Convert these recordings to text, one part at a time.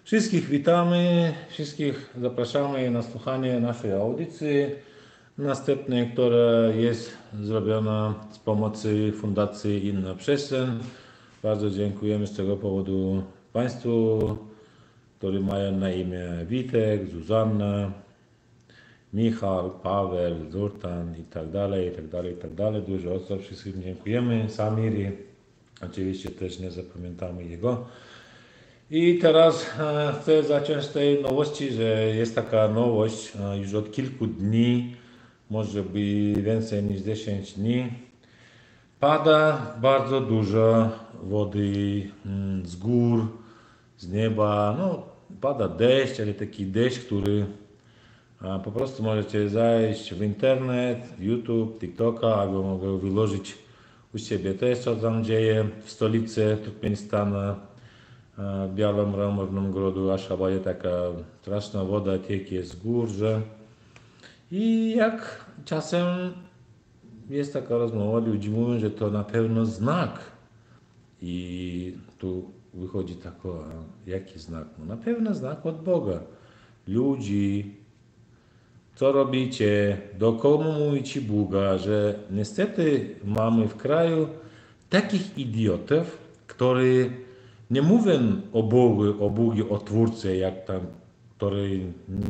Wszystkich witamy, wszystkich zapraszamy na słuchanie naszej audycji następnej, która jest zrobiona z pomocy Fundacji Inna Przestrzeń. Bardzo dziękujemy z tego powodu Państwu, którzy mają na imię Witek, Zuzanna, Michał, Paweł, Zurtan i tak dalej, i tak dalej, i tak dalej. Dużo osób, wszystkim dziękujemy. Samiri, oczywiście też nie zapamiętamy jego. I teraz chcę zacząć z tej nowości, że jest taka nowość już od kilku dni, może być więcej niż 10 dni. Pada bardzo dużo wody z gór, z nieba. No, pada deszcz, ale taki deszcz, który po prostu możecie zajść w internet, YouTube, TikToka, albo mogę wyłożyć u siebie też, co tam dzieje w stolicy Turkmenistanu, Białym Mramornym Grodu, Ashabadzie. Taka straszna woda tiekie z gór, że i jak czasem jest taka rozmowa, ludzie mówią, że to na pewno znak. I tu wychodzi tako, jaki znak? No na pewno znak od Boga. Ludzi, co robicie, do komu mówicie Boga, że niestety mamy w kraju takich idiotów, którzy nie mówią o Bogu, o Twórcy, jak tam, który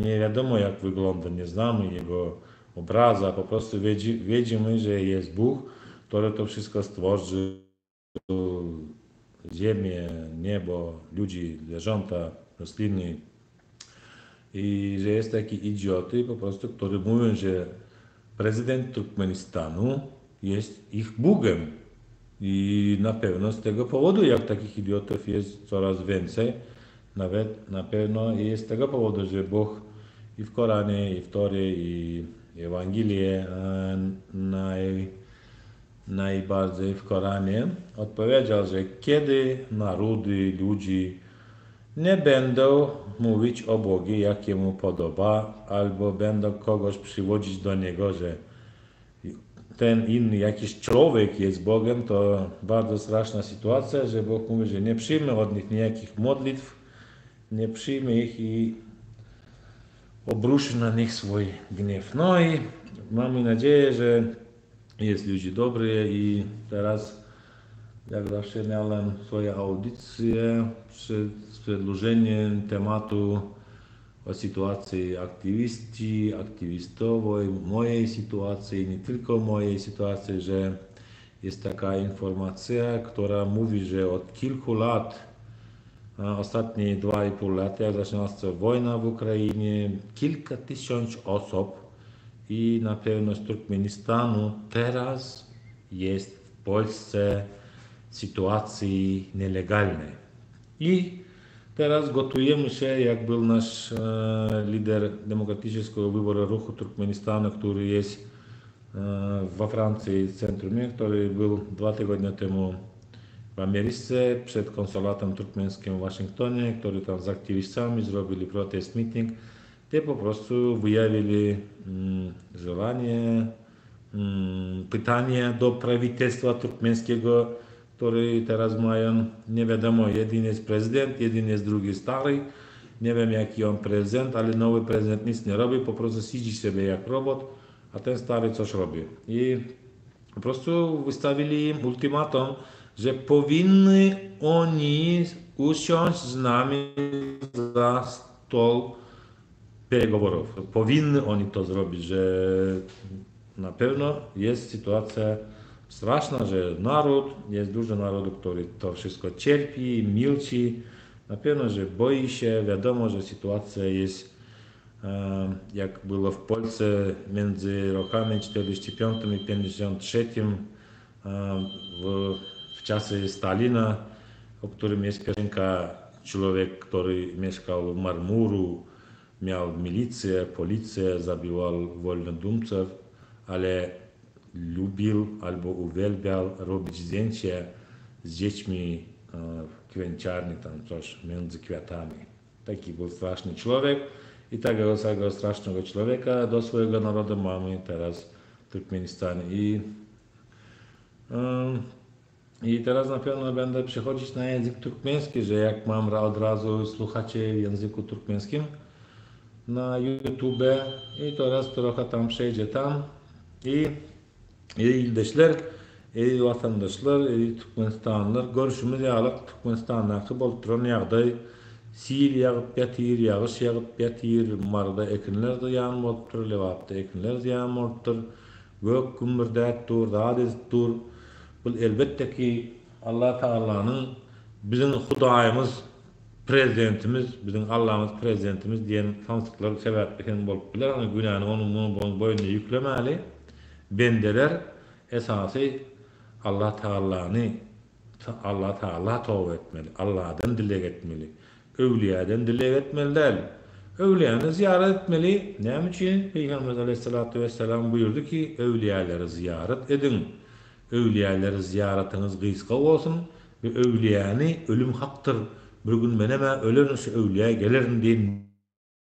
nie wiadomo jak wygląda, nie znamy jego obraza, po prostu wiedzimy, że jest Bóg, który to wszystko stworzył, ziemię, niebo, ludzi, zwierzęta, rośliny. I że jest taki idioty po prostu, który mówią, że prezydent Turkmenistanu jest ich Bogiem. I na pewno z tego powodu, jak takich idiotów jest coraz więcej, nawet na pewno jest z tego powodu, że Bóg i w Koranie, i w Torie, i Ewangelię najbardziej w Koranie odpowiedział, że kiedy narody, ludzi nie będą mówić o Bogu, jak jemu podoba, albo będą kogoś przywodzić do niego, że ten inny jakiś człowiek jest Bogiem, to bardzo straszna sytuacja, że Bóg mówi, że nie przyjmie od nich nijakich modlitw, nie przyjmie ich i obruszy na nich swój gniew. No i mamy nadzieję, że jest ludzi dobry i teraz, jak zawsze miałem swoje audycje z przedłużeniem tematu o sytuacji aktywistowej, mojej sytuacji, nie tylko mojej sytuacji, że jest taka informacja, która mówi, że od kilku lat, ostatnie 2,5 lata, jak zaczęła się wojna w Ukrainie, kilka tysięcy osób i na pewno z Turkmenistanu teraz jest w Polsce w sytuacji nielegalnej. I teraz gotujemy się, jak był nasz lider demokratycznego wyboru ruchu Turkmenistanu, który jest we Francji w centrum, który był 2 tygodnie temu w Ameryce przed konsulatem turkmeńskim w Waszyngtonie, który tam z aktywistami zrobili protest meeting, gdzie po prostu wyjawili żelanie, pytanie do prawitelstwa turkmeńskiego, który teraz mają, nie wiadomo, jeden jest prezydent, jeden jest drugi stary, nie wiem jaki on prezydent, ale nowy prezydent nic nie robi, po prostu siedzi sobie jak robot, a ten stary coś robi. I po prostu wystawili im ultimatum, że powinny oni usiąść z nami za stol переговоров. Powinny oni to zrobić, że na pewno jest sytuacja straszna, że jest dużo narodu, który to wszystko cierpi, milczy. Na pewno, że boi się, wiadomo, że sytuacja jest jak było w Polsce między rokami 45 i 53 w czasy Stalina, o którym jest piosenka człowiek, który mieszkał w Marmuru, miał milicję, policję, zabijał wolnodumców, ale lubił albo uwielbiał robić zdjęcie z dziećmi w kwieciarni, tam coś między kwiatami. Taki był straszny człowiek i takiego strasznego człowieka do swojego narodu mamy teraz w Turkmenistanie. I teraz na pewno będę przechodzić na język turkmeński, że jak mam od razu słuchacie w języku turkmeńskim na YouTube i teraz trochę tam przejdzie tam i ildeşler, vatandaşlar, Türkmenistanlılar görüşümüz ýalyk Türkmenistandaki bolturan ýagdaý sil ýagyp ýatyr, ýagyş ýagyp ýatyr, marda ekinler de ýan bolupdyr, lewapda ekinler de ýan bolupdyr. Gök gümbürdät dur, dadiz dur. Bu elbette ki Allah Taala'nın bizim Hudaýymyz, prezidentimiz, bizim Allah'ımız prezidentimiz diýen tansyklary sebäp eken bolup biler. Ama günäni onun boyuna ýüklemäli. Bendeler esasy Allah Taala tawba etmeli. Allah'dan dilek etmeli. Öwliýadan dilek etmeliler. Öwliýany ziyaret etmeli. Näme üçin? Peygamber Aleyhissalatu vesselam buyurdu ki, öwliýalary ziyaret edin. Öwliýalary ziyaretiniz gysga bolsun we öwliýany ölüm hakdyr. Bir gün meneme ölen şu öwliýa gelerin diýen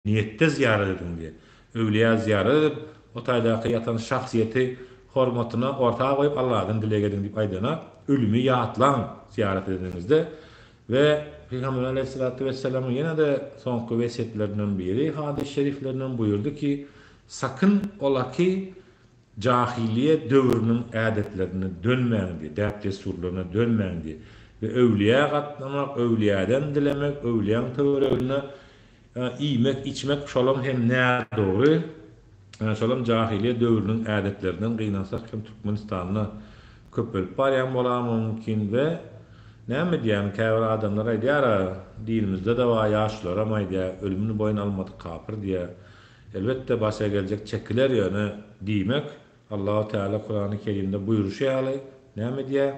niyette ziyaret edin diye. Öwliýa ziyaret edip o taýdaky ýatan şahsiýeti hormatyna ortaga goýup Allah'dan dilek edin diýip aýdana ölümi ýatlan ziyaret edinizde ve Peygamber Aleyhissalatu vesselam'ın yine de soňky wesiyetlerinden biri hadis-i şeriflerinden buyurdu ki sakın ola ki cahiliye döwrünün ädetlerine dönmeňdi, däp desurlaryna dönmeňdi ve öwliýa gatnamak, öwliýadan dilemek, öwliýaň töweregine iýmek, içmek şolam hem näme dogry. Şolam cahiliye döwrünün ädetlerinden gynansak hem Türkmenistanyna köpelip barýan bolar mümkin we näme diýen käbir adamlar aýdýar, dilimizde de var ýaşlar ama aýdýar, ölümini boyun almadyk kapyr diýe. Elbette başa gelecek çekiler ýöne diýmek. Allahu Teala Kur'an-ı Kerim'de buyuruşýaly. Näme diýe?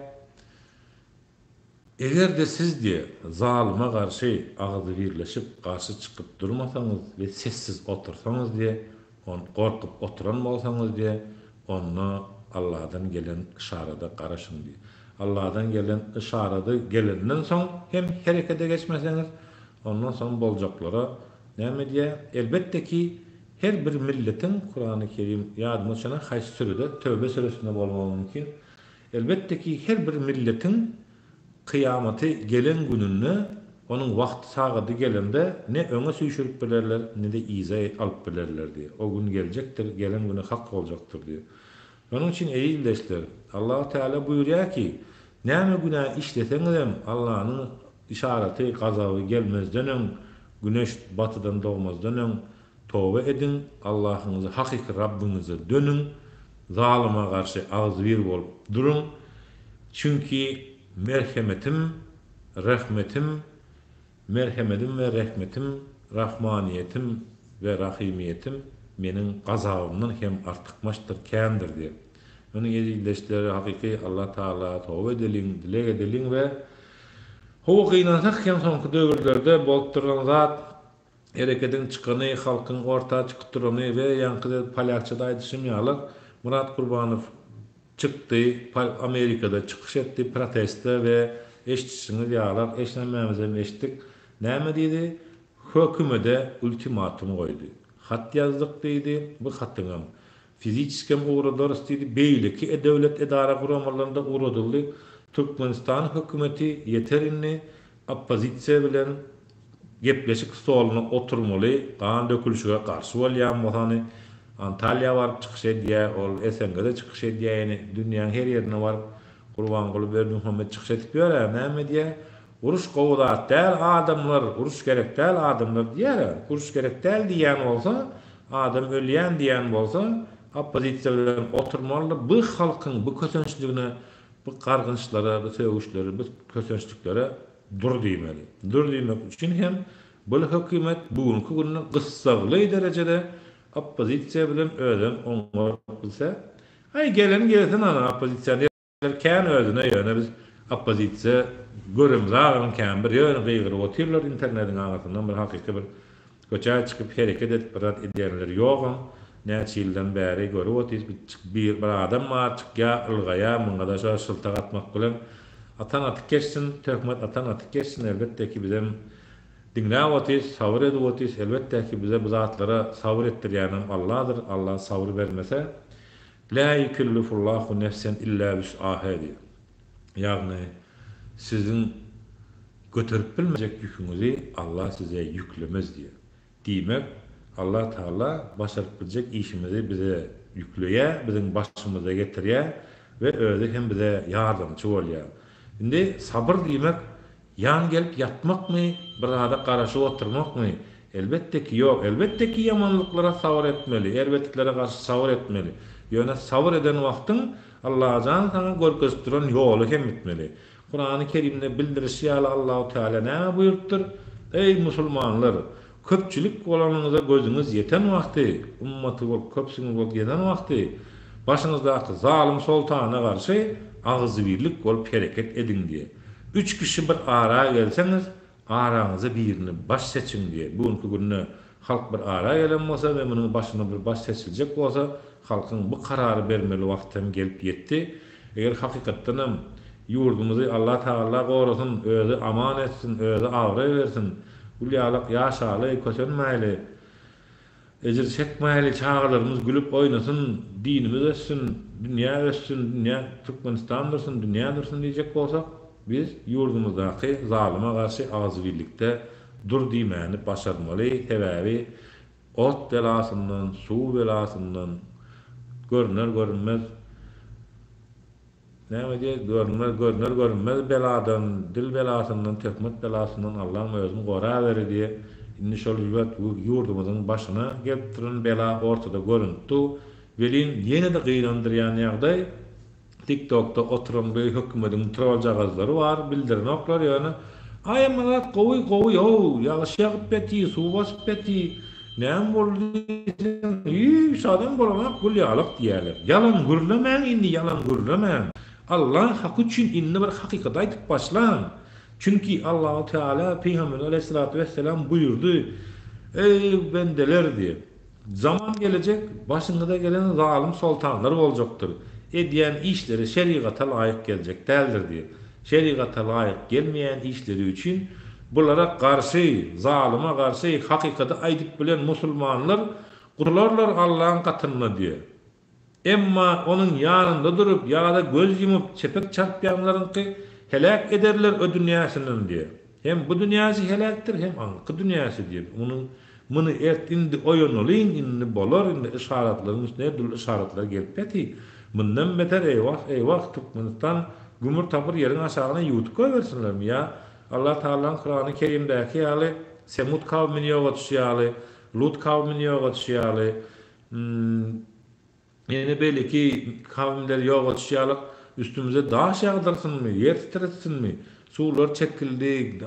Eger de siz diye zalyma garşy agyzy birleşip garşy çykyp durmasaňyz we sessiz otursaňyz diye, on gorkup oturan bolsaňyz diye, onu Allah'dan gelen işarada garaşyň diye. Allah'dan gelen işarada gelenden soň hem herekete geçmeseňiz, ondan soň boljaklara näme diye? Elbette ki her bir milletin Kur'an-ı Kerim ýadyma çana haýsy sürede Tövbe suresinde bolmagy mümkin. Elbette ki her bir milletin kıyamati gelen gününü onun wagty sagady gelende ne öňe süýşürip bilerler ne de iza alyp bilerler diye. O gün geljekdir, gelen güni hak boljakdyr diye. Onun için ey ildeşler, Allah Teala buyurýar ki, näme günah işleseňizem Allah'ın işareti, gazabı gelmezden öň, güneş batıdan doğmazdan öň tawba edin, Allah'ınızı, hakiki Rabbinize dönün, zalyma garşy agzybir bolup durun. Çünkü merhemetim ve rahmetim, rahmaniyetim ve rahimiyetim menin gazabımdan hem artykmaşdyr, kändir diye. Onun ýetirleşleri hakiki Allah Taala tawba edelim, dilek edelim ve howa gynansak hem soňky döwürlerde bolup duran zat hereketiň çykany, halkyň ortaga çykyp durany we ýanky palyakçyda aýdyşym ýalyk Murat Gurbanow çykdy, Amerikada çykyş etdi, protesta we eşitçiňiz ýalyk eşlenmämizem eşitdik. Näme diýdi? Hökümete ultimatum goýdy. Hat ýazdyk diýdi. Bu hatyňam fizikiskem uğradyr diýdi. Beýleki döwlet edara guramalarynda uğradyldy. Türkmenistan hökümeti ýeterini oppozisiýa bilen gepleşik stoluna oturmaly, gan dökülüşige garşy bolýan bolany Antalya var çykyş edýär, ol SNG'de çykyş edýär, dünýäniň her ýerine bar Gurban Guly Berdimuhammed çykyş edip berýär. Näme diýär? Uruş gowulat däl adamlar, uruş gerek däl adamlar diýär. Uruş gerek däl diýen bolsa, adam ölýän diýen bolsa, oppozisiýa bilen oturmaly. Bu halkyň bu kösünçligine, bu gargynçlara, bu söwüşlere, bu kösünçliklere dur diýmeli. Dur diýmek üçin hem bu hökümet bugünkü gününe gyssaly derejede oppozisiýa bilen öden oňar bilse, gelen ana oppozisiýa kän özüne ýöne biz oppozisiýa görümzagyn kän bir ýöne gygryp oturlar internetiň agatyndan bir hakyky bir köçä çykyp hereket edip birat edýänler ýokam. Näçe ýyldan bäri görüp otyz bir adam bar çykýa ylgaýa muňa da şyltak atmak bilen atan atyk geçsin, töhmet atan atyk geçsin. Elbette ki bizem dinläp otyz, sabır edip otyz. Elbette ki bize bu zatlara sabır etdirýänem Allah'dır. Allah sabır bermese la yukellifullahu nefsen illa wus'aha. Ýagny sizin götürüp bilmeyecek yükünüzi Allah size yüklemez diye. Diýmek Allah Taala başaryp bilecek işimizi bize yükleye, bizim başımıza getirýär ve özi hem bize yardımçı bolýar. Indi sabır diýmek yan gelip yatmakmy, bir arada garaşyp oturmakmy? Elbette ki yok. Elbette ki yamanlıklara sabır etmeli, elbetliklere karşı sabır etmeli. Ýöne sabır eden wagtyň Allah sana görkezip duran ýoly hem etmeli. Kur'an-ı Kerim'de bildirişi Allah-u Teala ne buyurttur? Ey musulmanlar, köpçülük bolanıňyza gözüňiz yeten wagty, ummaty bolup köpsüňiz bolup yeten wagty, başyňyzdaky zalim sultana garşy agzybirlik bolup hereket edin diye. 3 kişi bir ara gelseňiz, araňyzy birini baş seçin diye. Bugünkü günde halk bir ara gelen bolsa we munyň başyna bir baş seçiljek bolsa, halkyň bu karary bermeli wagtym gelip ýetdi. Eger hakykatdan yurdumuzy Allah Taala gorasyň, özi aman etsin, özi agry bersin. Ulýalyk ýaşaly, köçenmäli, ejir çekmäli çağlarymyz gülüp oýnasyn, dinimiz össün, dünýä össün, dünýä Türkmenistan dursun, dünýä dursun diýjek bolsak, biz yurdumuzdaky zalyma garşy agzybirlikde dur diýmäni başarmaly. Sebäbi ot belasyndan, suw belasyndan, görünmez görünmez beladan, dil belasından, töhmet belasından Allah'ın özünü gora beri diye indi şol yurdumuzun başına gelip duran bela ortada görüntü. Velin yine de gıyrandıran ýagdaý TikTok'ta oturan bir hökümetin troll jagazlary bar, bildiren oklar ýöne aýamalat gowy ýalyş ýagyp beti, suw basyp beti, näme boldy? Şadam bolamak gulýalyk diýerler. Yalan gürlemäň indi, yalan gürlemäň. Allah hak üçün inni bir hakikat aytıp başlan. Çünkü Allah-u Teala Peygamber Aleyhisselatü Vesselam buyurdu. Ey bendeler diye. Zaman gelecek, başında da gelen zalim sultanlar olacaktır. Ediyen işleri şeriata layık gelecek değildir diye. Şeriata layık gelmeyen işleri için bunlara karşı, zalime karşı hakikati aytıp bilen musulmanlar kurlarlar Allah'ın katını diye. Emma onun yanında durup ýa-da göz yumup çepek çarpýanlaryňky helak ederler o dünýäsinden diye. Hem bu dünýäsi helakdir, hem anky dünýäsi diye. Muny indi oýanolyn, indi bolar, indi işaratlaryň üstüne dul işaratlar gelip beti. Mundan beter eyvah Türkmenistan gümür tapır ýeriň aşagyna ýutup koýbersinlermi ýa? Allah Taala'n Kur'an-ı Kerimdäki ýaly Semud kavmini ýoga düşýärli, Lut kavmini ýoga düşýärli. Yine belki kavimler yoga düşýärlik üstümüze daş ýagdyrsyňmy, ýer titretsinmi, suwlar çekildi,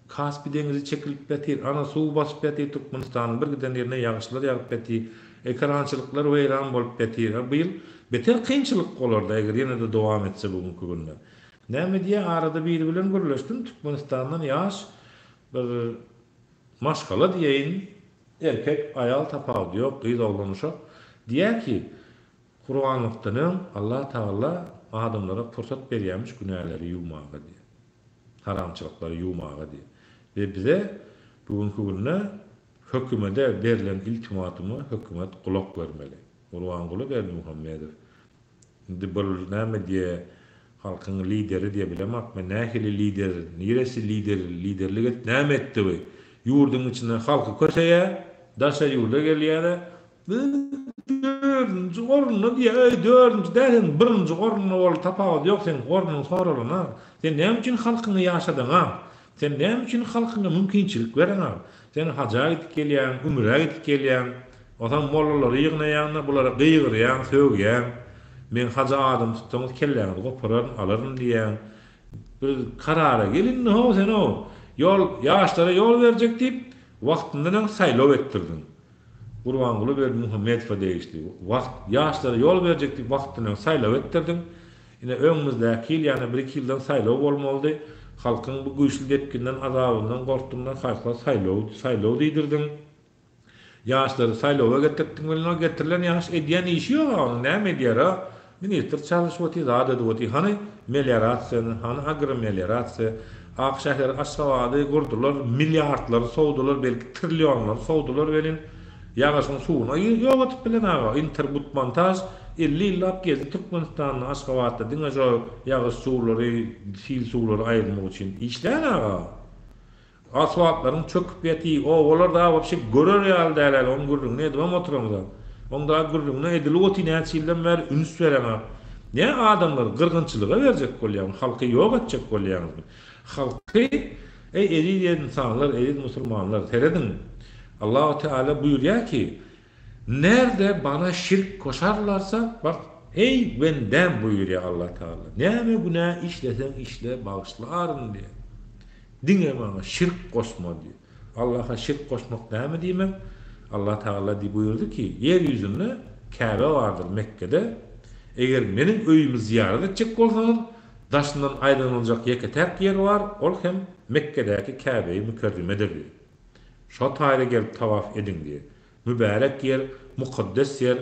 Kaspy deňizi çekilip betir, ana suw basyp betir Türkmenistanyň bir giden ýerine ýagşylar ýagyp betir, ekrançylyklar weýran bolup betir. Bu ýyl beter kynçylyk bolardy eger ýene de dowam etse bugünkü günde. Näme diýe arada biri bilen görleşdim Türkmenistandan ýaş bir maşgala diýeýin, erkek ayal tapawdy ýok, gyz oglanuşak. Diýär ki, Kur'anlyktanyň Allah Taala adamlara fursat berýärmiş günäleri ýuwmaga diýär. Haramçylyklary ýuwmaga diýär. Ve bize bugünkü günde hökümete berilen iltimatumy hökümet kulak vermeli. Urwan Guly Berdi Muhammedow. Indi bu näme diýe halkyň lideri diýe bilemek, men nähili lider, niresi liderlik et näme etdi bu? Ýurdun içinde halky köseýär, daşa ýurda gelýär. Dördüncü ornuna diye, dördüncü dersin, birinci ornuna ol tapawdy ýok, sen ornuny soralana. Sen näme üçin halkyny ýaşadyň ha? Sen näme üçin halkyna mümkinçilik beren ha? Sen haja gidip gelýän, umra gidip gelýän, otan mollary ýygnaýan, bulara gıýgyrýan, söwgýän. Men haja adam tutmagy kelläňi goparan alaryn diýen. Bir karara gelin, no sen o. Yol ýaşlara yol berjek diýip wagtyndan saýlaw etdirdin. Urwan Guly Berdi Muhammedow diýişdi. Wagt ýaşlara yol berjek diýip wagtyndan saýlaw etdirdin. Ine öňümüzdäki ýyl ýani 1-2 ýyldan saýlaw bolmaly. Halkyň bu güýçli depkinden, azabyndan, gorktundan haýkla saýlaw diýdirdin. Ýaşlary saýlawa getirdiň, bilen getirilen ýaş edýän işi ýok, näme edýär? Ministr çalışyp oty, zat edip oty. Hani meliorasiýa, hani agromelioratsiýa, akşahlar aşgabady gurdular, milliardlar sowdular, belki trilyonlar sowdular welin. Ýagaşyň suwuna ýogatyp bilen aga interbut montaj 50 yıllap gezdi Türkmenistan'ın Aşgabat'ta diňe şo ýagy suwlary, sil suwlary aýyrmak üçin işlän aga. Asfaltlaryň çöküp ýety, olar da wapşe görer ýaly däl, on gürrüň ne edip oturamda. Onda gürrüň ne edilip otyna çyldan ber üns bereňa. Ne adamlar gırgınçylyga berjek bolýar, halky ýok etjek bolýar. Halky eri insanlar, eri musulmanlar teredin. Allah-u Teala buyurýar ki, nerede bana şirk koşarlarsa, bak, ey benden buyuruyor Allah Teala. Näme günah işlesen işle bağışlarım diye. Dine bana şirk koşma diye. Allah'a şirk koşmak näme diýmek? Allah Teala diye buyurdu ki, yeryüzünde Kabe vardır Mekke'de. Eğer menin öýümi ziyaret etjek bolsaňyz, daşyndan aýranyljak ýeke-täk yer var, ol hem Mekke'däki Kabe'yi mükerremedir diye. Şo taýra gelip tawaf edin diye. Mübarek yer, mukaddes yer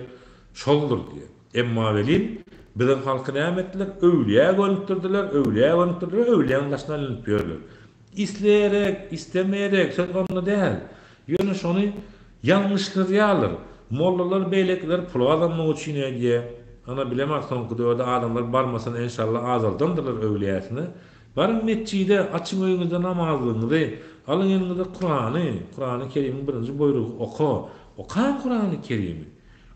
şoldur diye. Emma velin bilen halky näme etdiler? Öwliýä gönüpdirdiler, öwliýäň başyna ilinip ýörler. İsleyerek, istemeyerek, söz onda däl. Ýöne şonu ýalňyşlyrýarlar. Mollalar, beýlekler pul adamlamak üçin diye. Ana bilemek soňky döwürde adamlar barmasan inşallah azaldandyrlar öwliýäsini. Barın mescide açyň öýüňizde namazyňyzy, alyň ýanyňyza Kur'any Kerim'iň birinji buýrugy oku. Okan Kur'any Kerim'i.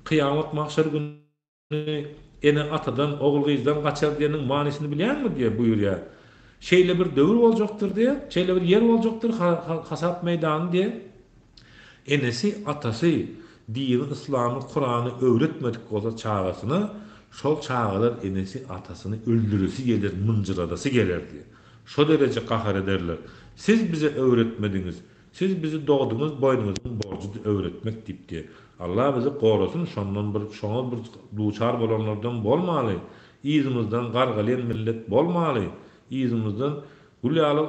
Kıyamet mahşer günü ene atadan, oğul gyzdan gaçar diýeniň manisini bilýärmi diye buyurýar. Şeýle bir döwür boljakdyr diye, şeýle bir yer boljakdyr hasap meýdany diye. Enesi atasy dini İslamy, Kur'any öwretmedik bolsa çağasyny, şol çağalar enesi atasyny öldürüsi gelir, mınjyradasy gelir diye. Şo derece kahar ederler. Siz bize öwretmediňiz. Siz bizi doğdunuz, boynuňyzyň borjy öwretmek diýip diye. Allah bizi gorasun, şoňa bir duçar bolanlardan bolmaly. Ýüzümizden gargalyan millet bolmaly. Ýüzümizden gülýaly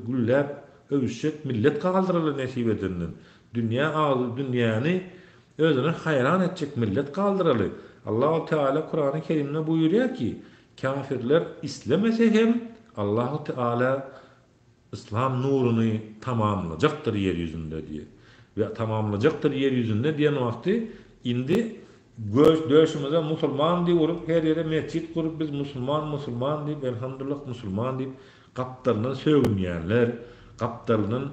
gülläp öwüşek millet galdyrylýar nesip edenden. Dünýä ağzy dünýäni özüne hayran etjek millet galdyrylýar. Allah-u Teala Kur'an-ı Kerim'de buyuruyor ki, kafirler islemese hem Allah-u Teala İslam nurunu tamamlayacaktır yeryüzünde diye. Ve tamamlayacaktır yeryüzünde diyen vakti indi döşümüze musulman diye vurup her yere mescit kurup biz musulman deyip elhamdülillah musulman deyip kaptarından sövünmeyenler, kaptarının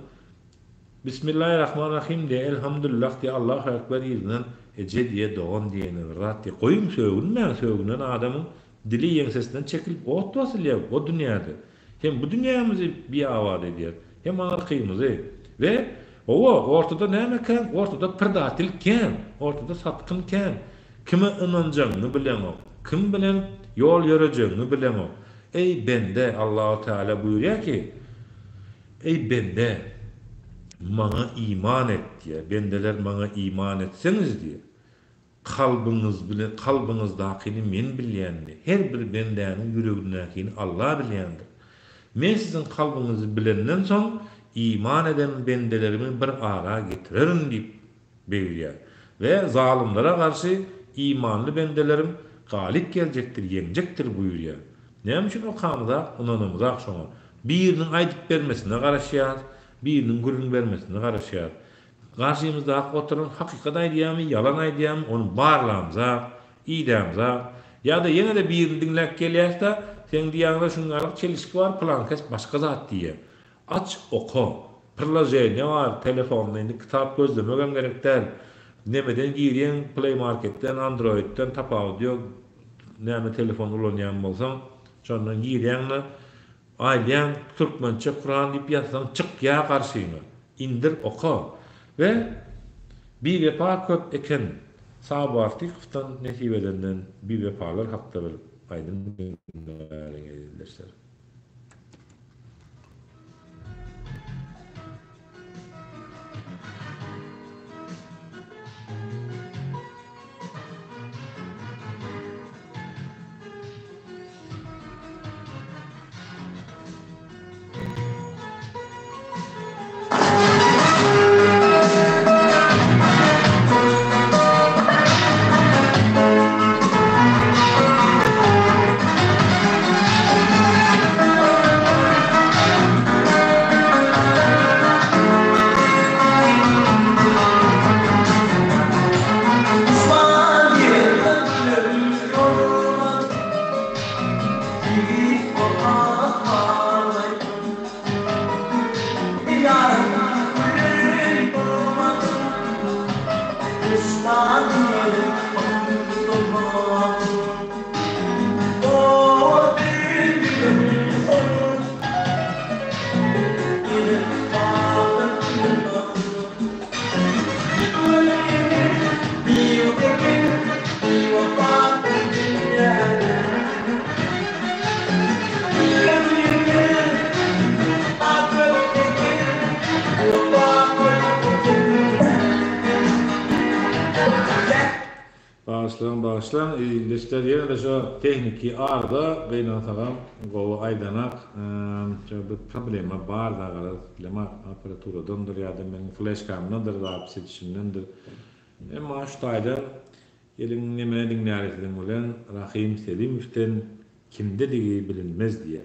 Bismillahirrahmanirrahim diye elhamdülillah diye Allahu Ekber yüzünden ece diye doğan diyenin rahat diye koyun sövünen adamın dili yensesinden çekilip ot vasılıyor o dünyada. Hem bu dünyamızı bir avad ediyor. Hem anarkıyımızı. Ve ortada ne mekan? Ortada pırdatilken, ortada satkınken. Kime inanacağını bilen o. Kim bilen yol yürüyeceğini bilen o. Ey bende Allah-u Teala buyuruyor ki, ey bende bana iman et diye. Bendeler bana iman etseniz diye. Kalbinizdakini men bilýändi. Her bir bendenin yüreğindäkini Allah bilýändir. Men sizin kalbinizi bilenden soň iman eden bendelerimi bir ara getirerim diýip beýýär. Ve zalimlere karşı imanlı bendelerim galip gelecektir, yenecektir buyuruyor. Näme üçin o kanıda onanymyzak şoňa. Birinin aýdyp bermesine garaşýar, birinin gürün bermesine garaşýar. Karşımızda oturan hakikat aýdýarmy, yalan aýdýarmy, onu barlamza, iýdämza, ya da yine de birini dinläp gelýärse, sen diýäňde şunlaryk çelişki bar, plan kes başga zat diýe. Aç oku. Pırlaje ne var? Telefonda indi kitap gözlemegen gerekler. Nemeden girýän Play Market'ten, Android'den tap audio näme telefon ulanýan bolsaň, şondan girýäňler, aýdýan türkmençe Kur'an diýip ýazsaň çykýar garşyňa. Indir oku. Ve bir vefa köp eken sabartiktan nesip edenden bir vefalar hakda bir aydın edilirler. Bağışlan. İlişkiler yerine de şu tekniki ağırda beyna talam golu aydanak bir problema var da problema aparaturadandır ya da benim flash cam'dandır da hapis etişimdendir. Ama şu tayda elin neme dinleyerek olan Rahim Selimov'ten kimde digi bilinmez diye.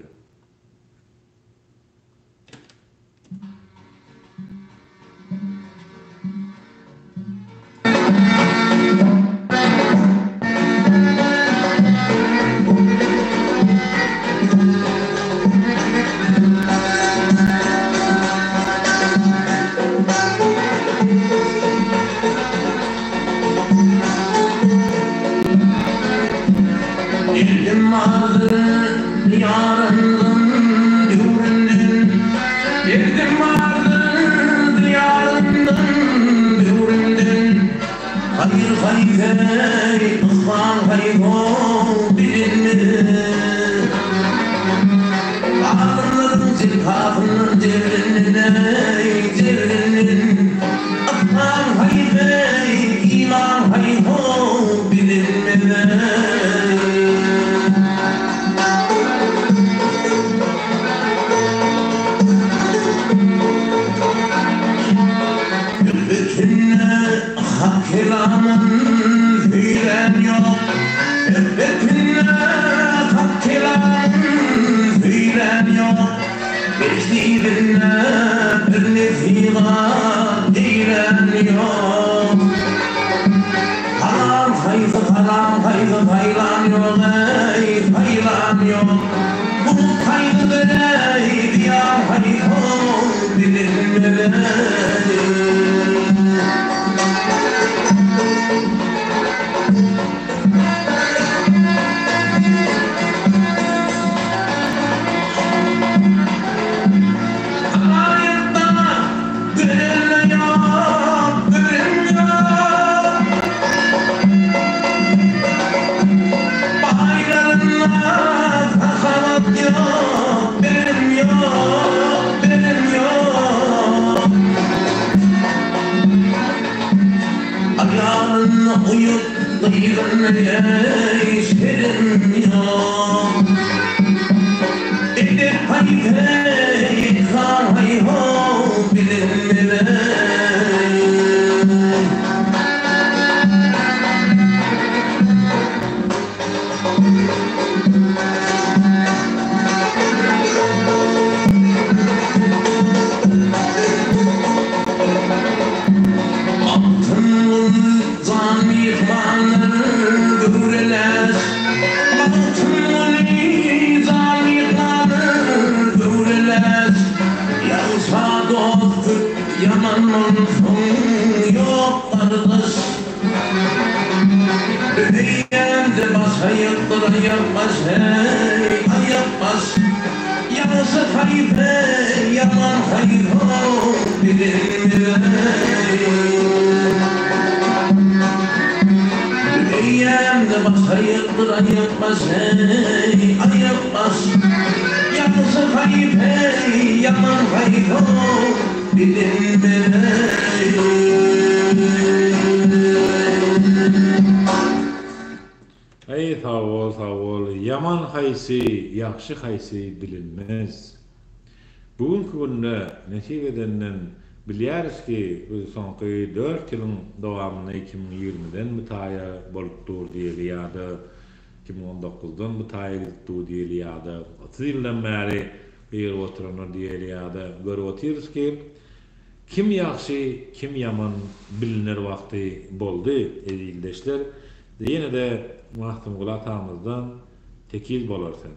Yaman haysi, yaxşı haysi bilinmez. Bugünkü günde neticeden biliyoruz ki sonki 4 yılın devamında 2020'den mütaya bolupdur diye ya da 2019'dan mütaya gittu diye ya da 30 yıldan beri bir oturanır diye ya da görüyoruz ki kim yaxşı, kim yaman bilinir vakti boldu ildeşler. Yine de Mahtum Gulatamızdan tekil bolarsan.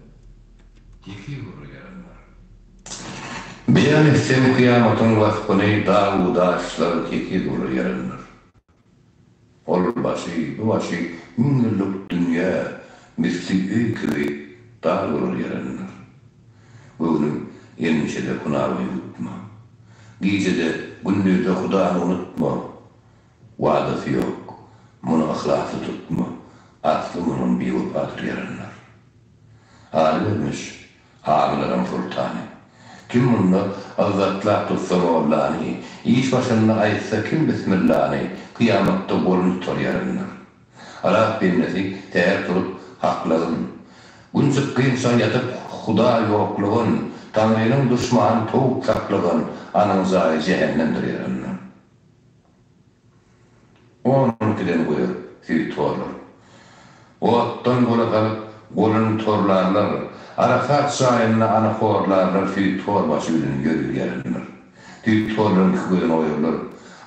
Beyan etsem kıyamatın vakfını dağı daşları teki durur yarınlar. Ol başı, bu başı, üngürlük dünya, misli öyküvi dağı durur yarınlar. Bugün elmişe de kunağı yutma. Giyce de günlüğü de Huda'nı unutma. Vadası yok, bunu ahlası tutma. Aslı bunun bir upadır yarınlar. Hali vermiş, halilerin sultanı. Kim bunu azatlar tutsa Mevla'nı, iş başına aytsa kim Bismillah'ını, kıyamatta golünü tutar yarınlar. Arap bilmesi teher turup haklığın. Gün sıkkı insan yatıp Huda yokluğun, Tanrı'nın düşmanı toğuk saklığın, anın zahı cehennemdir yarınlar. 12'den buyur, süt olur. O attan gola kalıp, golün torlarlar, Arafat sayınına ana horlarlar, süt tor başı bilin görür yarınlar. Süt torların kıkıdın oyurlar,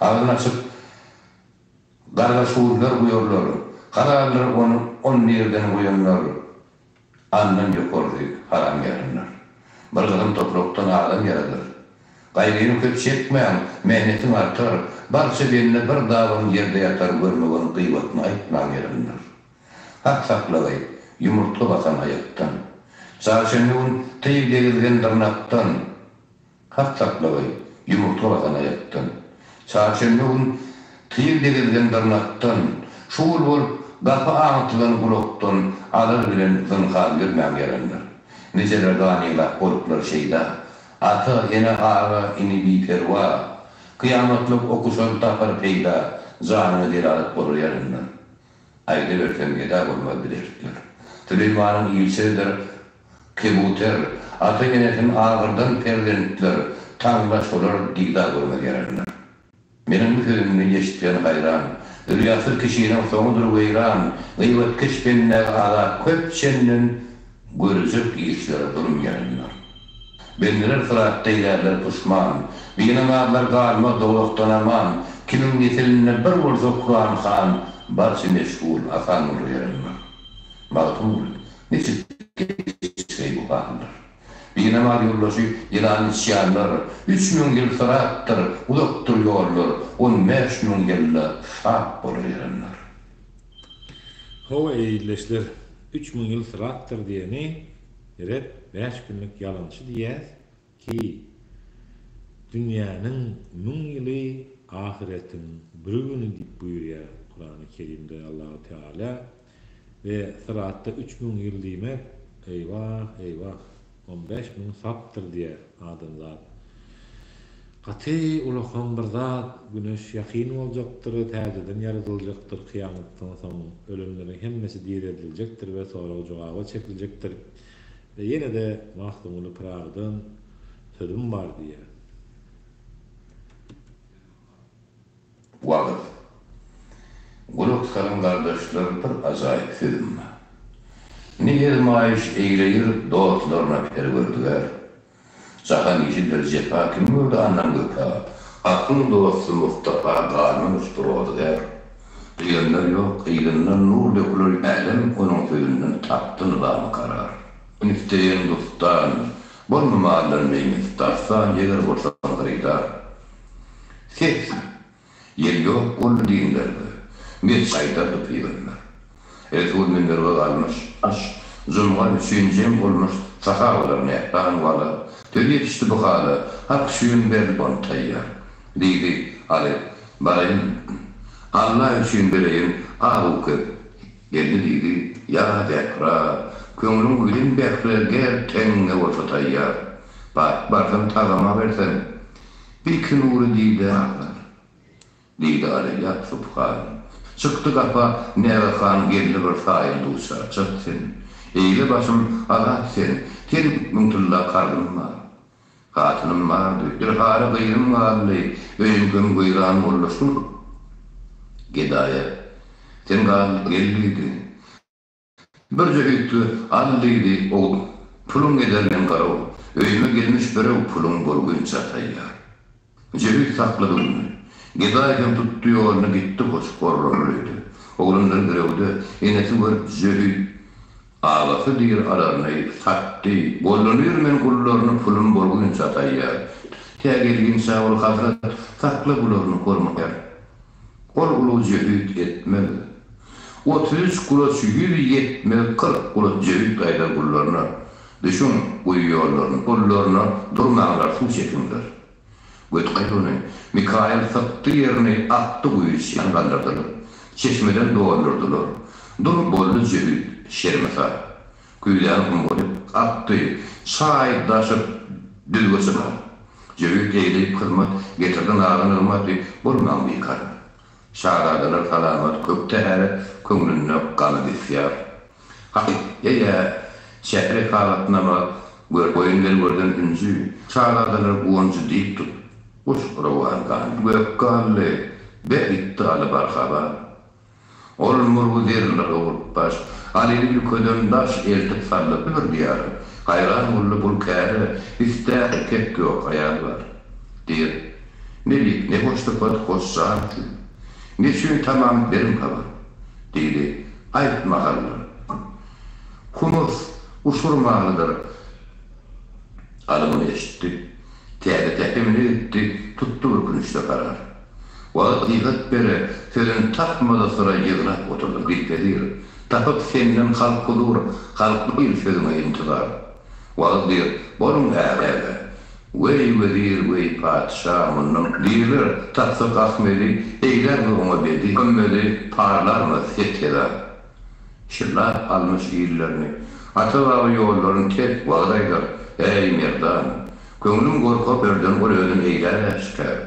ağzını açıp, garga şuurlar buyurlar, kararlar on nereden buyurlar, andan yok ordu, haram yarınlar. Bir kızım toproktan adam yaradır. Gayrını köp çekmeyen, mehnetin artar, barça benine bir dağın yerde yatar, görmeğin kıybatını aytman yarınlar. Hak saklayıp, yumurtlu bakan ayaktan, çarşınlığın teyip degilgen dırnaktan, hak saklayıp, yumurtlu bakan ayaktan, çarşınlığın teyip degilgen dırnaktan, şuul bol, kapı ağıtılan kuloktan, alır bilen zınhal görmem yarınlar. Niceler ganiler, koruklar şeyda, ata ene ağa ini bir perva, kıyametlik okusol tapar peyda, zanını delalet olur yarınlar. Ayda versem yeda olma bilirler. Süleyman'ın ilçedir, kebuter, ata enetin ağırdan perlentler, tanlaş olur, digda olma yarınlar. Benim bu sözümünü yeşitleyen hayran, rüyasız kişinin sonudur veyran, gıybat kış benne ağla köpçenin, görücük işleri durum yarınlar. Bendiler fıratta ilerler puşman, binamazlar galma doğuktan aman, kimin getirinne bir vursa Kur'an Khan, barşı meşgul, asan olur yarınlar. Mağtumul, neçil şey bu bağlılar. Binamaz yollaşıp yılan isyanlar, 3000 yıl fırattır, uzaktur yollar, 15.000 yılla şap olur yarınlar. Hova eğilleşler 3000 yıl fırattır diyeni, evet 5 günlük yalançı diyez ki dünyanın 1000 yılı ahiretin bir günü deyip buyuruyor Kur'an-ı Kerim'de Allah-u Teala ve sıratta 3000 yıl demek eyvah eyvah 15.000 saptır diye adın zat. Katı ulaqan bir zat güneş yakin olacaktır, tezeden yaratılacaktır, kıyametten sonra ölümlerin hemmesi diredilecektir ve sonra cevaba çekilecektir. Ve yine de Mahtumulu Pırağ'dan sözüm var diye. Vakıf. Guluk sarın kardeşler bir azayip film. Niyer maaş eyleyir doğutlarına perverdiler. Zahan işidir cepa kim gördü anlam göpa. Aklın doğusu Mustafa galman usturodiler. Kıyınlar yok, kıyınlar nur dökülür elem onun sözünden taptın damı karar. Nifteyen dostan, bol mumallanmayın istarsan yeger bolsan gıydar. Ses, yer yok ol deyinlerdi. Bir sayda tıpıyırlar. Resul minderve kalmış, aş, zımgal Hüseyin olmuş, sahavalarını ektan vala, töl yetişti bu hala, hak suyun verdi bon tayyar. Deydi, Ali, barayın, Allah Hüseyin vereyim, ağu köp. Geldi deydi, ya dekra, kömrün gülün bekler gel tenge olsa tayyar. Barsam tagama versen, bir gün uğru deydi ağlar. Deydi Ali, ya subhan. Çıktı kapa, neve kan geldi bir fail duysa, çıksın. Eyle başım, Allah sen, gelip müntülla kargın var. Katınım vardı, bir hara gıyrım vardı, öğüngüm gıyran olursun. Gedaya, sen gelliydi. Bir cehüttü, allıydı, oğlum. Pulun ederken karav, öğüme gelmiş bire pulun bolgunca tayyar. Cehüt sakladım mı? Gedayken tuttu yolunu gitti koş korroluydu. Oğlumlar görevde, enesi var cehüt. Ağlatı dir ararnay sattı. Bollanıyor men kullarını pulun bolgun satayya. Tägelgin sağol hazrat saklı bularını kormakar. Kol ulu cehid etmeli. 33 kula sühür yetmeli 40 kula cehid ayda kullarına. Düşün uyuyorlarını, kullarına durmağlar, su çekimler. Göt kaybını, Mikail sattı yerini attı uyuşyan kaldırdılar. Çeşmeden doğalırdılar. Dur bollu cehid şermesa. Küyler kumbolup attı, çay daşıp düzgüsüne. Cehid eyleyip kızmat, getirden ağın ılmadı, bulmam yıkar. Şahadalar salamat, kökte her köngülünü kanı disiyar. Hakik, ya, şehri kalatına bak, boyunları gördün üncü, şahadalar uğuncu deyip tut. Uç rovan kan, gökkanlı, be iddialı barxaba. Ol murgu derler olup baş, aleli yüköden daş eltip sallıp bir diyarı. Hayran ullu bul kârı, istâr kek yok hayal var. Dir, nelik ne hoşluk var hoşsağım ki. Ne şöyle tamam berim kaba. Dedi, ayıp mahallar. Kumuz, usurmağıdır. Alımını eşitti. Tiyade tehlimini etti, tuttu bir günüşte karar. Vaat yığıt beri, sözün takmadı sıra yığınak oturdu, bilgedir. Tapıp senden halk olur, halk bir sözüme intizar. Vaat dir, bolun ağabey. Wey vezir, wey padişahımın dilir, tatsak ahmedi, eyler mi ona bedi, ömmedi, parlar mı setkeder. Şırlar almış iyillerini, atı yolların tek vağdaydır, ey merdan. Köngülüm korkup örden ol ödün eyler eşker.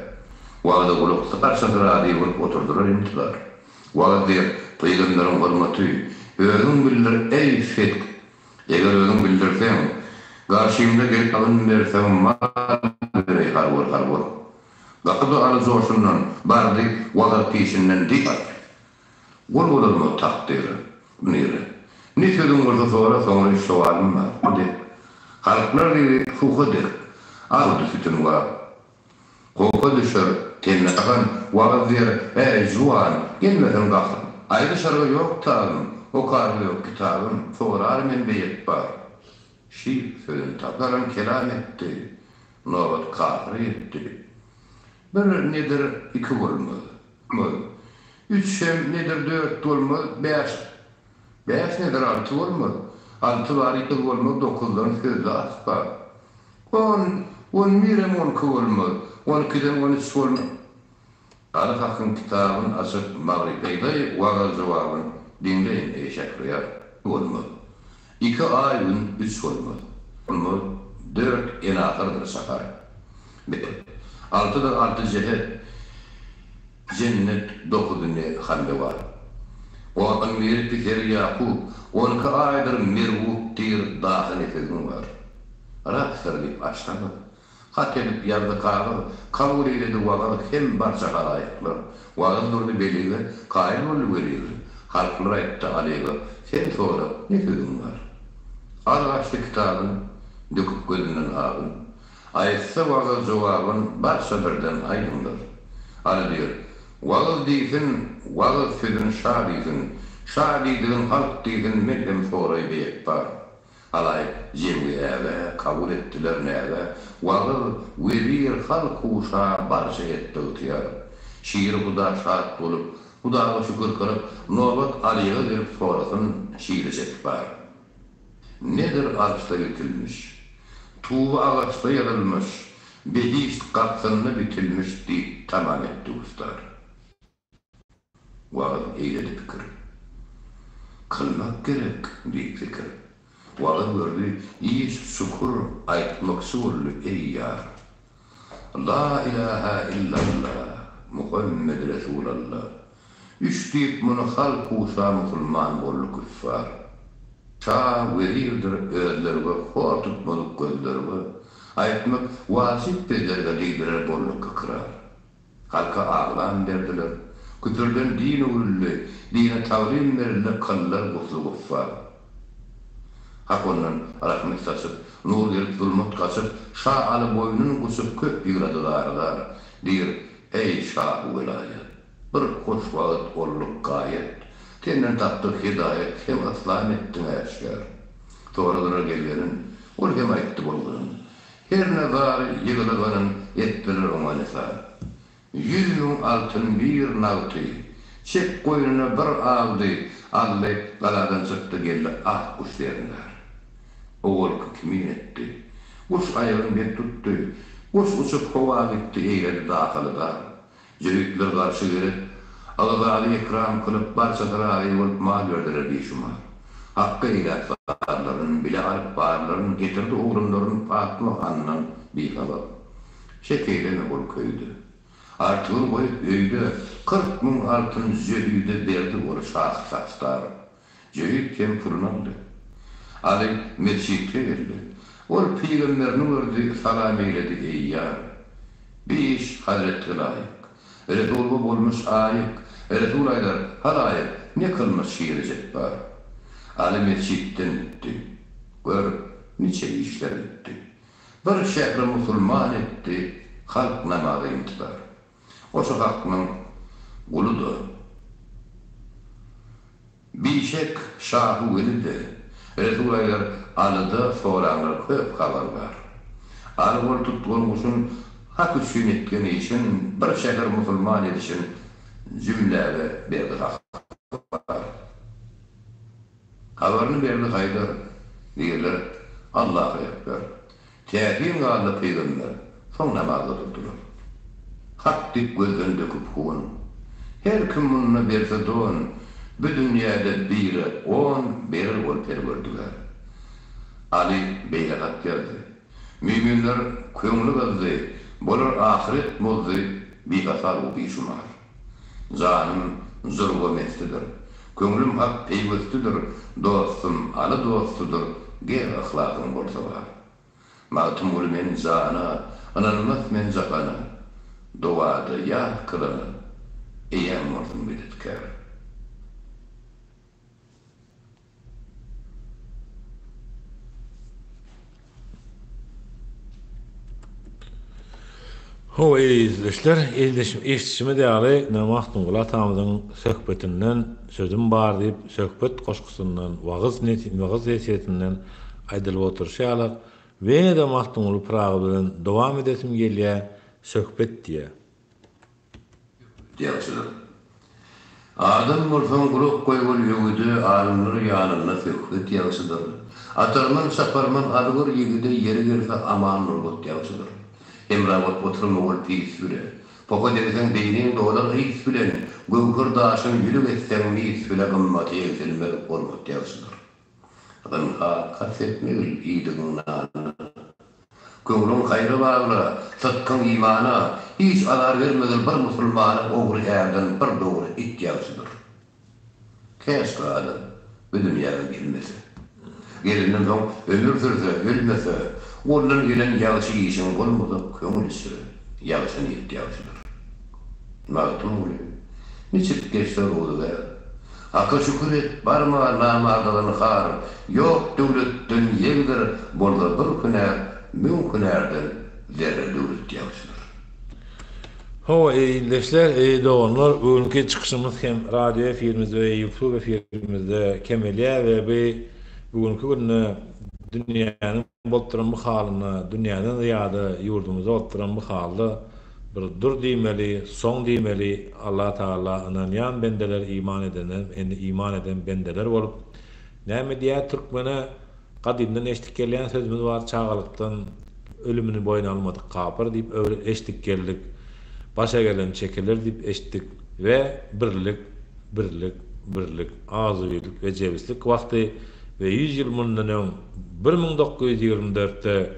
Vağda kuluk sıkarsadır adi olup oturdular imtilar. Vağda der, peygamberin hurmatı, ödün bildir ey fetk. Eğer ödün bildirsen, karşımda gelip alın versem mal verey harbor. Gapıda alı zorsundan bardık vağda peşinden dikkat. Gol olur mu takdiri? Nere? Ne sözün olsa sonra iş soğalım var. Halklar dedi, fuhudur. Ağırdı sütün var. Koku düşür, tenine takan, vağız der, ey juan, gelmeden kalkın. Ay dışarı yok tağım, o karlı yok kitabım, soğrar men beyet var. Şiir sözün taklaran kelam etti, nobat kahri etti. Bir nedir iki olmalı, üç şem nedir dört olmalı, beş nedir altı olmalı, altı var iki olmalı, dokuzdan sözlü aspa. On mirem 12 olmalı, 12'den 13 olmalı. Alı hakkın kitabın asıp mağribeyde vaga cevabın dinleyin eşekriyar olmalı. 2 ayın 3 olmalı. 4 en ahırdır sakar. 6'da 6 cehet, cennet 9'ünde halde var. O akın verip biteri Yakup, 12 aydır mervuk dir dahil efezin var. Raksırlık açtanı, kat edip yazdı kağıdı, kabul eyledi vağalı hem barça halayıklar. Vağız durdu belirli, kail oldu verildi. Halklara etti aleyhi, sen sonra ne sözün var? Ağaçlı kitabın, döküp gözünden ağın. Ayetse vağız cevabın barça birden aydındır. Alı diyor, vağız deysin, vağız sözün şah deysin halk deysin, medlem sonrayı beyek var. Alay cemli eve, kabul ettiler neve, vağıl verir halk uşağı barca etti ıtıyar. Şiir buda şahat olup, budağı şükür kırıp, nobat aliye verip sonrasın şiiri çekip var. Nedir ağaçta yutilmiş, tuğba ağaçta yarılmış, behist kapsınlı bitilmiş deyip tamam etti ustar. Vağıl eyledi fikir. Kılmak gerek deyip fikir. Vağıl gördü, iyi şükür aytmaksı oldu ey yar. La ilahe illallah, Muhammed Resulallah. Üç deyip bunu halk uşağı musulman oldu küffar. Şah verirdir özlerine, hor tutmadık gözlerine. Aytmak vasip bezlerine deydiler bollu kıkırar. Halka ağlan derdiler. Kütürden din uğurlu, dine tavrim verirler kallar guflu guffar. Hak ondan rahmet saçıp, nur verip zulmut kaçıp, şah alı boynun kusup köp yıgradılar. Dir, ey şah-ı velayet, bir hoş vaat olluk gayet, Tenden taptık hidayet hem aslan ettin eşkar. Doğrulara gelgenin, ol hem aytti bolğun. Her ne var yığılıganın ettiler ona nesar. 100 000 altın bir nağtı. Çek koyununa bir aldı, allı galadan çıktı geldi ah kuş derinler. Oğul kimin etti? Kuş ayağını bir tuttu. Kuş uçup hova gitti eğredi dağılılar. Cürükler karşı gelip, ağızları ikram kılıp barça tarayı olup mal gördüler bir şuma. Hakkı ilat varların, bile alıp varların, getirdi uğrunların Fatma Han'dan bir hava. Şekeyleme bol köydü. Artığı koyup öydü, 40 000 altın zöhüydü verdi o şah saçlar. Zöhüyd kem fırınandı. Ali mescitte verdi. Ol peygamberini gördü, salam eyledi ey yar. Beş Hazreti layık. Resulü olmuş ayık. Resul aylar halayık. Ne kılmış şiirecek var. Ali mescitten etti. Gör, niçe işler etti. Bir şehri musulman etti. Halk namazı intibar. O sokakның kuludu. Bişek şahı velidi. Resul aylar alıdı soranlar köp haber var. Alıgol tuttuğun kuşun hak üçün etkeni için bir şehir musulman edişin cümleleri berdi hak var. Haberini berdi haydar deyirler Allah'a yapar. Tehkin ağlı peygamber son namazda tuttular. Hak dip gözden döküp huun. Her kim bununla berse doğun, bu dünyada biri, 10 berir ol perverdiler. Ali beylakat geldi. Müminler köңlü gazdı, bolur ahiret mozdu, bir kasar o bir şumar. Canım zırgı meslidir. Köңlüm hak peygöstüdür, dostum alı dostudur, ger ahlakın bolsa var. Mağtım ol men cana, ananmaz men zakana. Doğadı ya kılını, eyyem oldum biletkar. Ho izleşler, eşitişime değerli Namahtun Gula Tamız'ın söhbetinden sözüm bar deyip, söhbet koşkusundan, vağız hesiyetinden aydılıp oturşalar ve de Mahtun Gula Prağı bilen devam edesim geliye söhbet diye. Diyakşıdır. Adam bolsan gulup koygul yögüdü, alınır yanına söhbet diyakşıdır. Atarman saparman adıgır yegide yeri gerse aman olgut diyakşıdır. Emravat oturma ol pis bile. Poko dersen beynin doğular his bilen, gövkür daşın yürü etsen mis bile gımmatı yekselmek olgut diyakşıdır. Gınha kasetmegil iyidigin nâını. Köňlüň haýry bagly, satkyň imana, hiç alar vermegil bir musulmana ogry ýerden bir dogry itýagydyr. Käşke adam bu dünýäge gelmese. Gelenden soň ömür sürse, ölmese, ondan gelen ýagşy işin bolmasa köňül işi, ýagşy itýagydyr. Magtym boly. Niçik geçler oldu ya? Hakka şükür et, barma namardalany har, ýok döwletden ýegdir, bolsa bir küner, mümkün erden zerre döwlet ýagşydyr. Ho izleşler, doğanlar, bugünkü çıkışımız hem radyo efirimiz ve YouTube efirimizde kemeliye ve bugünkü günü dünyanın bolturan bu halına, dünyanın ziyade yurdumuza bolturan bu halı bir dur diýmeli, son diýmeli, Allah Taala ananyan bendeler iman eden bendeler bolup, näme diýär türkmene kadimden eşlik gelen sözümüz var, çağalıktan ölümünü boyun almadık kapır diýip öyle eşlik geldik. Başa gelen çekilir diýip eşitdik ve birlik, azuýlyk we jebislik wagty ve 100 ýyl mundan öň 1924-de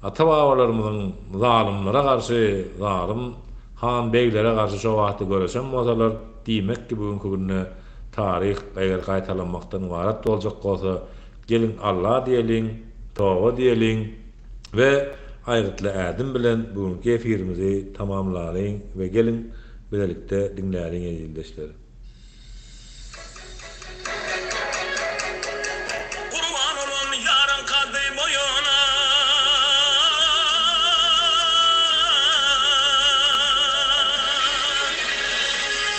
ata-babalarymyzyň zalymlara garşy, zalim han beýlere garşy şo wagty göreşen bolsalar, diýmek ki bugünkü günde tarih eger gaýtalanmakdan ibaret boljak bolsa, gelin Allah diýeliň, towa diýeliň ve aýrytly ädim bilen bugünkü efirimizi tamamlaýyn ve gelin bilelikde dinläýän ýerleşler. Kurban olun yarın kadı boyuna,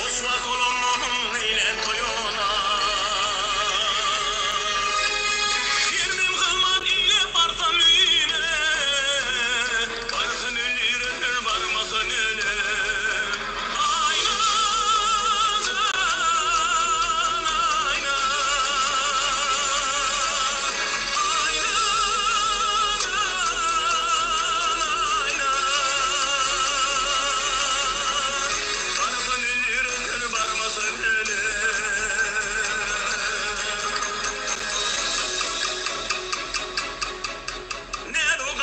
Osman olun ile toyuna.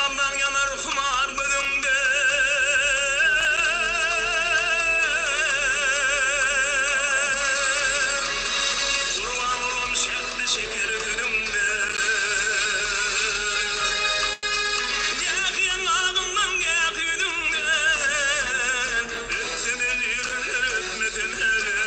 Yalandan yanar kumar gözümde. Kurban olum şertli şeker gülümde. Yakın ağımdan yakıdımden. Öpsenen yürür öpmeden hele.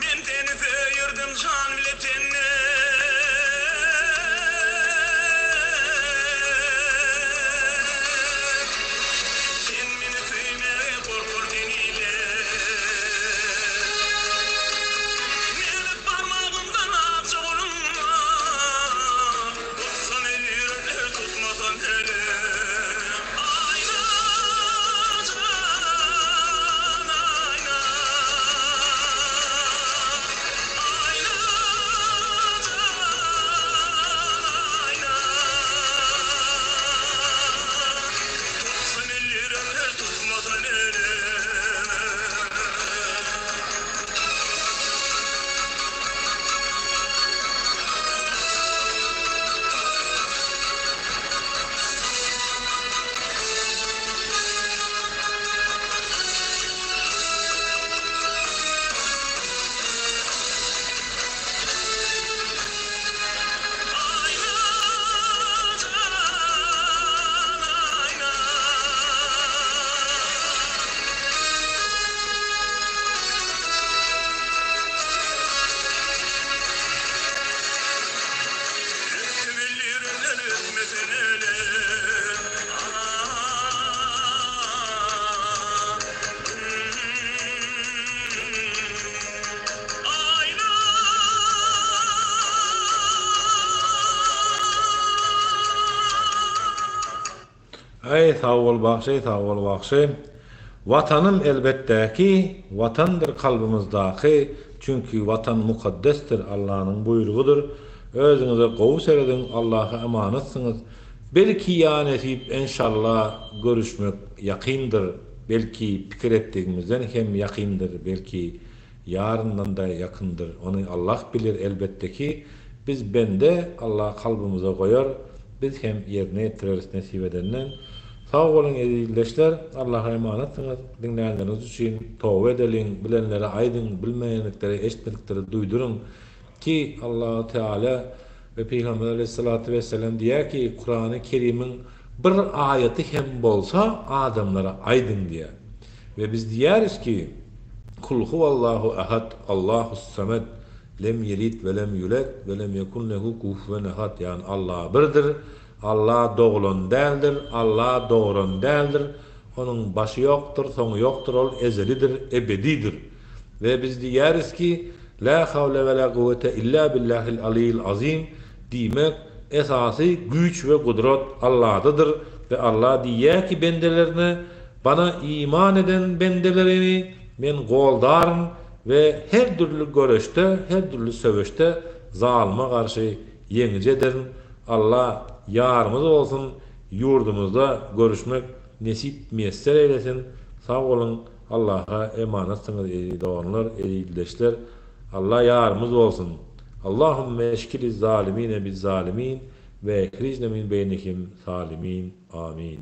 Men seni söyürdüm can biletine. Sen beni söymeye korkurdun ile. Melek parmağımdan akça olunma. Tutsan ellerini tutmasan hele. Ayna can ayna. Tutsan ellerini tutmasan ele. Ey sağ ol bakşy, sağ ol bakşy. Vatanım elbette ki vatandır kalbimizdaki. Çünkü vatan mukaddestir, Allah'ın buyruğudur. Özünüze gowy seredin, Allah'a emanetsiniz. Belki ya nesip inşallah görüşmek yakındır. Belki pikir ettiğimizden hem yakındır. Belki yarından da yakındır. Onu Allah bilir elbette ki. Biz bende Allah kalbimize koyar. Biz hem yerine yetiririz nesip edenden. Sağ olun ezileşler. Allah'a emanetsiniz. Dinleyenleriniz için tövbe edelim. Bilenlere aydın, bilmeyenliklere, eşitlikleri duydurun. Ki Allah Teala ve Peygamber Aleyhissalatu vesselam diyor ki Kur'an-ı Kerim'in bir ayeti hem bolsa adamlara aydın diye. Ve biz diyeriz ki Kul huvallahu ahad, Allahus samed, lem yelid ve lem yulad ve lem yekun lehu kufuven ahad. Yani Allah birdir. Allah doğulan değildir. Allah doğuran değildir. Onun başı yoktur, sonu yoktur. Ol ezelidir, ebedidir. Ve biz diyeriz ki la havle ve la kuvvete illa billahil aliyyil azim. Demek esası güç ve kudret Allah'tadır. Ve Allah diyor ki bendelerine bana iman eden bendelerini men goldarım ve her türlü görüşte, her türlü sövüşte zalime karşı yenice ederim. Allah yarımız olsun, yurdumuzda görüşmek nesip müyesser eylesin. Sağ olun, Allah'a emanetsiniz ey doğanlar, ey ildeşler. Allah yarımız olsun. Allahümme eşkili zalimine biz zalimin ve ekricne min beynihim salimin. Amin.